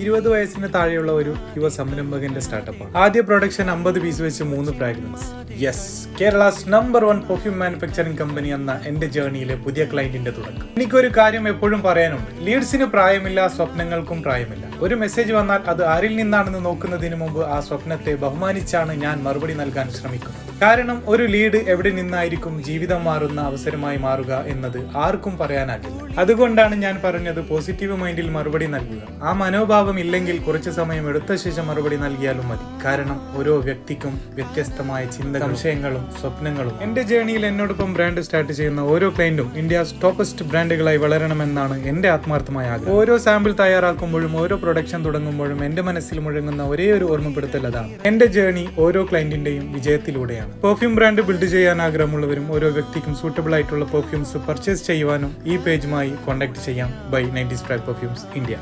20 വയസ്സിന് താഴെയുള്ള ഒരു യുവ സംരംഭകന്റെ സ്റ്റാർട്ടപ്പാണ്. ആദ്യ പ്രൊഡക്ഷൻ 50 പീസ് വെച്ച് 3 fragrance. Yes, Kerala's number 1 perfume manufacturing company എന്ന എന്റെ ജേർണിയിലെ പുതിയ ക്ലയന്റിന്റെ തുടക്കം. എനിക്കൊരു കാര്യം എപ്പോഴും പറയാനുണ്ട്, ലീഡ്സിന് പ്രായമില്ല, സ്വപ്നങ്ങൾക്കും പ്രായമില്ല. ഒരു മെസ്സേജ് വന്നാൽ അത് ആരിൽ നിന്നാണെന്ന് നോക്കുന്നതിന് മുമ്പ് ആ സ്വപ്നത്തെ ബഹുമാനിച്ചാണ് ഞാൻ മറുപടി നൽകാൻ ശ്രമിക്കുന്നത്. കാരണം ഒരു ലീഡ് എവിടെ നിന്നായിരിക്കും ജീവിതം മാറുന്ന അവസരമായി മാറുക എന്നത് ആർക്കും പറയാനാകില്ല. അതുകൊണ്ടാണ് ഞാൻ പറഞ്ഞത് പോസിറ്റീവ് മൈൻഡിൽ മറുപടി നൽകുക. ആ മനോഭാവം ഇല്ലെങ്കിൽ കുറച്ചു സമയം എടുത്ത ശേഷം മറുപടി നൽകിയാലും മതി. കാരണം ഓരോ വ്യക്തിക്കും വ്യത്യസ്തമായ ചിന്തകളും സംശയങ്ങളും സ്വപ്നങ്ങളും. എന്റെ ജേണിയിൽ എന്നോടൊപ്പം ബ്രാൻഡ് സ്റ്റാർട്ട് ചെയ്യുന്ന ഓരോ ക്ലയന്റും ഇന്ത്യസ് ടോപ്പസ്റ്റ് ബ്രാൻഡുകളായി വളരണമെന്നാണ് എന്റെ ആത്മാർത്ഥമായ ആഗ്രഹം. ഓരോ സാമ്പിൾ തയ്യാറാക്കുമ്പോഴും ഓരോ പ്രൊഡക്ഷൻ തുടങ്ങുമ്പോഴും എന്റെ മനസ്സിൽ മുഴങ്ങുന്ന ഒരേ ഒരു ഓർമ്മപ്പെടുത്തൽ അതാണ്, എന്റെ ജേണി ഓരോ ക്ലയന്റിന്റെയും വിജയത്തിലൂടെയാണ്. പെർഫ്യൂം ബ്രാൻഡ് ബിൽഡ് ചെയ്യാൻ ആഗ്രഹമുള്ളവരും ഓരോ വ്യക്തിക്കും സൂട്ടബിൾ ആയിട്ടുള്ള പെർഫ്യൂംസ് പർച്ചേസ് ചെയ്യുവാനും ഈ പേജുമായി കോൺടാക്ട് ചെയ്യാം. By 90s Pride Perfumes India.